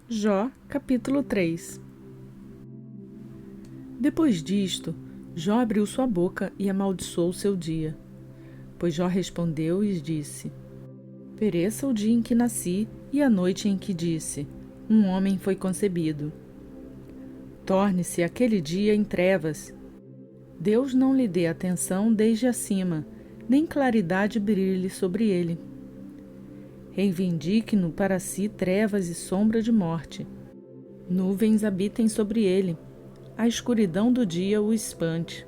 Jó, capítulo 3. Depois disto, Jó abriu sua boca e amaldiçoou o seu dia. Pois Jó respondeu e disse: Pereça o dia em que nasci e a noite em que disse: um homem foi concebido. Torne-se aquele dia em trevas. Deus não lhe dê atenção desde acima, nem claridade brilhe sobre ele. Reivindique-no para si trevas e sombra de morte. Nuvens habitem sobre ele. A escuridão do dia o espante.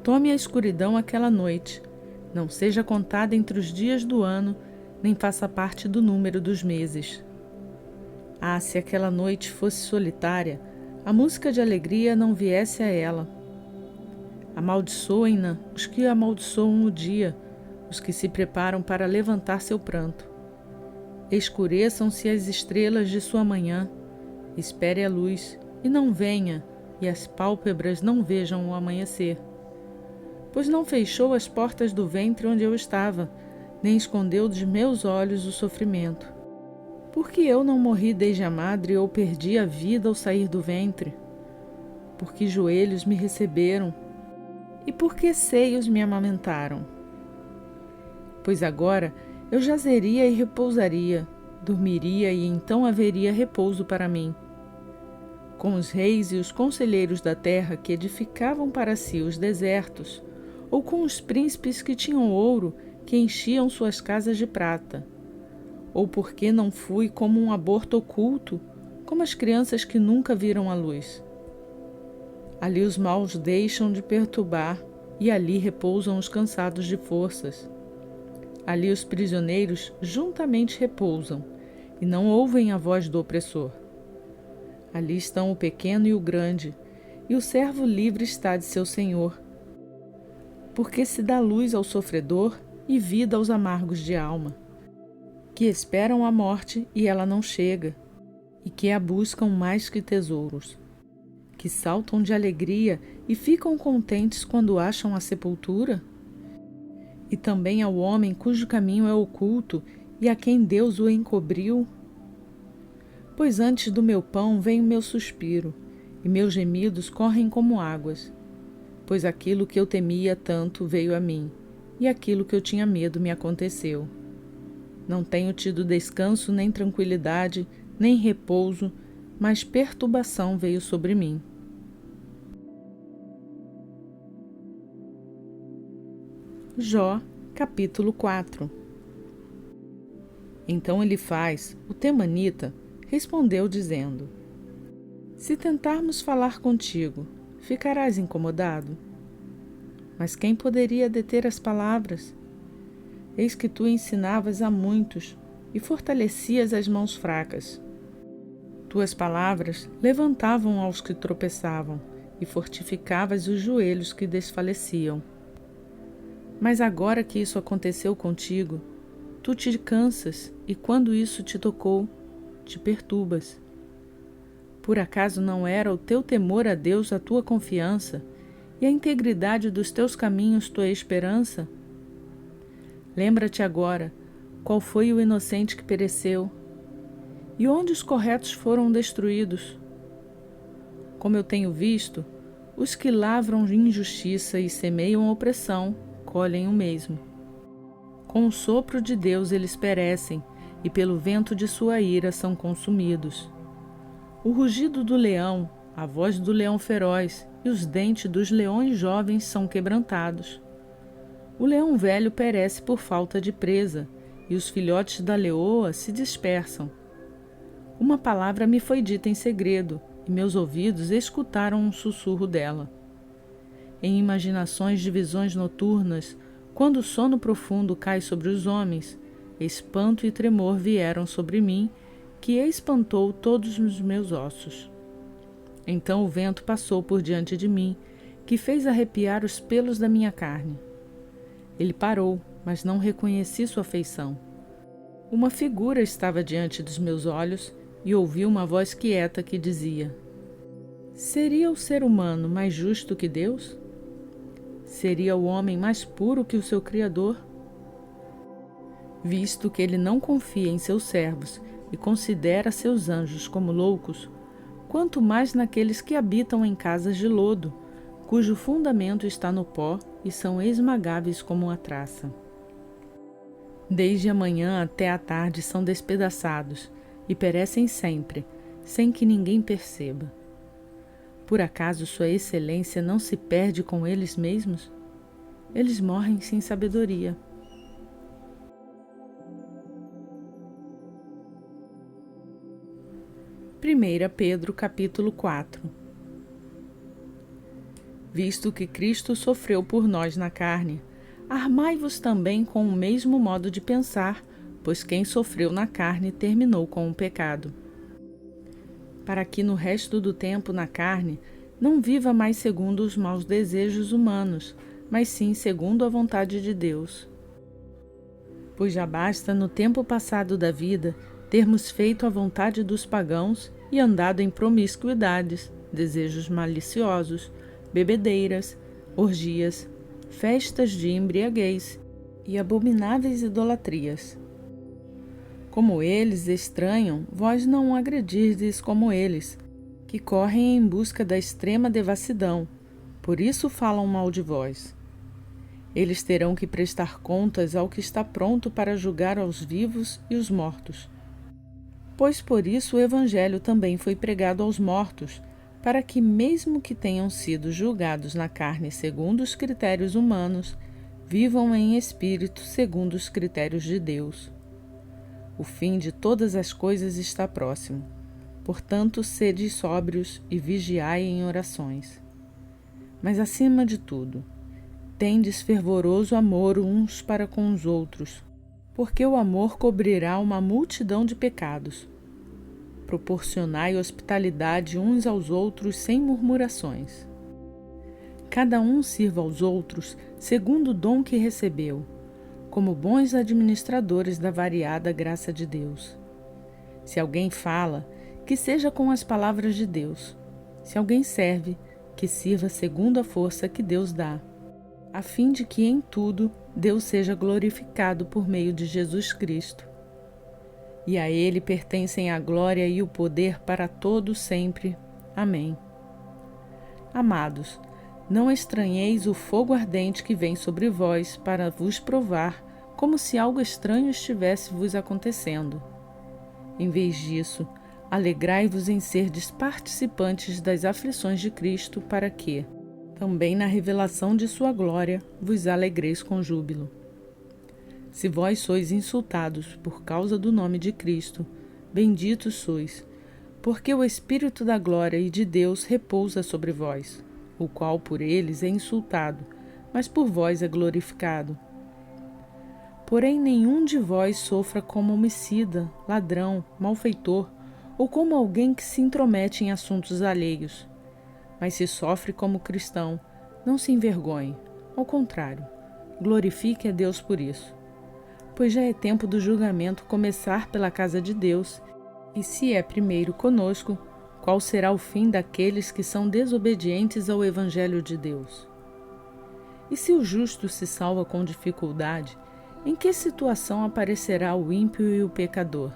Tome a escuridão aquela noite. Não seja contada entre os dias do ano, nem faça parte do número dos meses. Ah, se aquela noite fosse solitária, a música de alegria não viesse a ela. Amaldiçoem-na os que amaldiçoam o dia, os que se preparam para levantar seu pranto. Escureçam-se as estrelas de sua manhã, espere a luz, e não venha, e as pálpebras não vejam o amanhecer. Pois não fechou as portas do ventre onde eu estava, nem escondeu dos meus olhos o sofrimento. Porque eu não morri desde a madre ou perdi a vida ao sair do ventre? Porque joelhos me receberam, e porque seios me amamentaram? Pois agora eu jazeria e repousaria, dormiria e então haveria repouso para mim. Com os reis e os conselheiros da terra que edificavam para si os desertos, ou com os príncipes que tinham ouro, que enchiam suas casas de prata. Ou porque não fui como um aborto oculto, como as crianças que nunca viram a luz. Ali os maus deixam de perturbar, e ali repousam os cansados de forças. Ali os prisioneiros juntamente repousam, e não ouvem a voz do opressor. Ali estão o pequeno e o grande, e o servo livre está de seu senhor. Porque se dá luz ao sofredor e vida aos amargos de alma, que esperam a morte e ela não chega, e que a buscam mais que tesouros, que saltam de alegria e ficam contentes quando acham a sepultura? E também ao homem cujo caminho é oculto e a quem Deus o encobriu? Pois antes do meu pão vem o meu suspiro, e meus gemidos correm como águas. Pois aquilo que eu temia tanto veio a mim, e aquilo que eu tinha medo me aconteceu. Não tenho tido descanso, nem tranquilidade, nem repouso, mas perturbação veio sobre mim. Jó, capítulo 4. Então Elifaz, o temanita, respondeu dizendo: Se tentarmos falar contigo, ficarás incomodado? Mas quem poderia deter as palavras? Eis que tu ensinavas a muitos e fortalecias as mãos fracas. Tuas palavras levantavam aos que tropeçavam e fortificavas os joelhos que desfaleciam. Mas agora que isso aconteceu contigo, tu te cansas e quando isso te tocou, te perturbas. Por acaso não era o teu temor a Deus a tua confiança e a integridade dos teus caminhos tua esperança? Lembra-te agora qual foi o inocente que pereceu e onde os corretos foram destruídos. Como eu tenho visto, os que lavram injustiça e semeiam opressão colhem o mesmo. Com o sopro de Deus eles perecem, e pelo vento de sua ira são consumidos. O rugido do leão, a voz do leão feroz e os dentes dos leões jovens são quebrantados. O leão velho perece por falta de presa, e os filhotes da leoa se dispersam. Uma palavra me foi dita em segredo, e meus ouvidos escutaram um sussurro dela. Em imaginações de visões noturnas, quando o sono profundo cai sobre os homens, espanto e tremor vieram sobre mim, que espantou todos os meus ossos. Então o vento passou por diante de mim, que fez arrepiar os pelos da minha carne. Ele parou, mas não reconheci sua feição. Uma figura estava diante dos meus olhos e ouvi uma voz quieta que dizia: Seria o ser humano mais justo que Deus? Seria o homem mais puro que o seu Criador? Visto que ele não confia em seus servos, e considera seus anjos como loucos, quanto mais naqueles que habitam em casas de lodo, cujo fundamento está no pó e são esmagáveis como a traça. Desde a manhã até a tarde são despedaçados e perecem sempre, sem que ninguém perceba. Por acaso sua excelência não se perde com eles mesmos? Eles morrem sem sabedoria. Pedro capítulo 4. Visto que Cristo sofreu por nós na carne, armai-vos também com o mesmo modo de pensar, pois quem sofreu na carne terminou com o pecado. Para que no resto do tempo na carne não viva mais segundo os maus desejos humanos, mas sim segundo a vontade de Deus. Pois já basta no tempo passado da vida termos feito a vontade dos pagãos e andado em promiscuidades, desejos maliciosos, bebedeiras, orgias, festas de embriaguez e abomináveis idolatrias. Como eles estranham, vós não agredirdes como eles, que correm em busca da extrema devassidão, por isso falam mal de vós. Eles terão que prestar contas ao que está pronto para julgar aos vivos e os mortos. Pois por isso o Evangelho também foi pregado aos mortos, para que, mesmo que tenham sido julgados na carne segundo os critérios humanos, vivam em espírito segundo os critérios de Deus. O fim de todas as coisas está próximo. Portanto, sede sóbrios e vigiai em orações. Mas, acima de tudo, tendes fervoroso amor uns para com os outros, porque o amor cobrirá uma multidão de pecados. Proporcionai hospitalidade uns aos outros sem murmurações. Cada um sirva aos outros segundo o dom que recebeu, como bons administradores da variada graça de Deus. Se alguém fala, que seja com as palavras de Deus. Se alguém serve, que sirva segundo a força que Deus dá, a fim de que em tudo Deus seja glorificado por meio de Jesus Cristo. E a Ele pertencem a glória e o poder para todo sempre. Amém. Amados, não estranheis o fogo ardente que vem sobre vós para vos provar, como se algo estranho estivesse vos acontecendo. Em vez disso, alegrai-vos em serdes participantes das aflições de Cristo, para que, também na revelação de sua glória, vos alegreis com júbilo. Se vós sois insultados por causa do nome de Cristo, benditos sois, porque o Espírito da glória e de Deus repousa sobre vós, o qual por eles é insultado, mas por vós é glorificado. Porém, nenhum de vós sofra como homicida, ladrão, malfeitor, ou como alguém que se intromete em assuntos alheios. Mas se sofre como cristão, não se envergonhe, ao contrário, glorifique a Deus por isso. Pois já é tempo do julgamento começar pela casa de Deus, e se é primeiro conosco, qual será o fim daqueles que são desobedientes ao Evangelho de Deus? E se o justo se salva com dificuldade, em que situação aparecerá o ímpio e o pecador?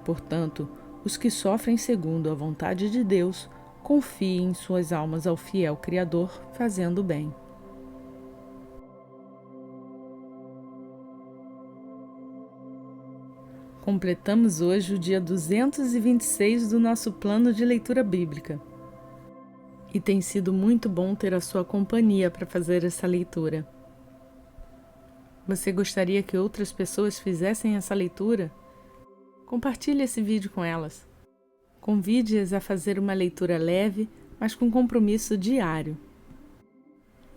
Portanto, os que sofrem segundo a vontade de Deus, confiem suas almas ao fiel Criador, fazendo bem. Completamos hoje o dia 226 do nosso plano de leitura bíblica. E tem sido muito bom ter a sua companhia para fazer essa leitura. Você gostaria que outras pessoas fizessem essa leitura? Compartilhe esse vídeo com elas. Convide-as a fazer uma leitura leve, mas com compromisso diário.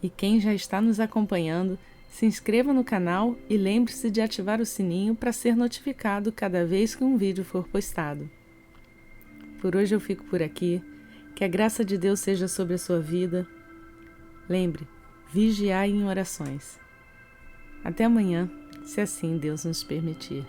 E quem já está nos acompanhando, se inscreva no canal e lembre-se de ativar o sininho para ser notificado cada vez que um vídeo for postado. Por hoje eu fico por aqui. Que a graça de Deus seja sobre a sua vida. Lembre, vigiai em orações. Até amanhã, se assim Deus nos permitir.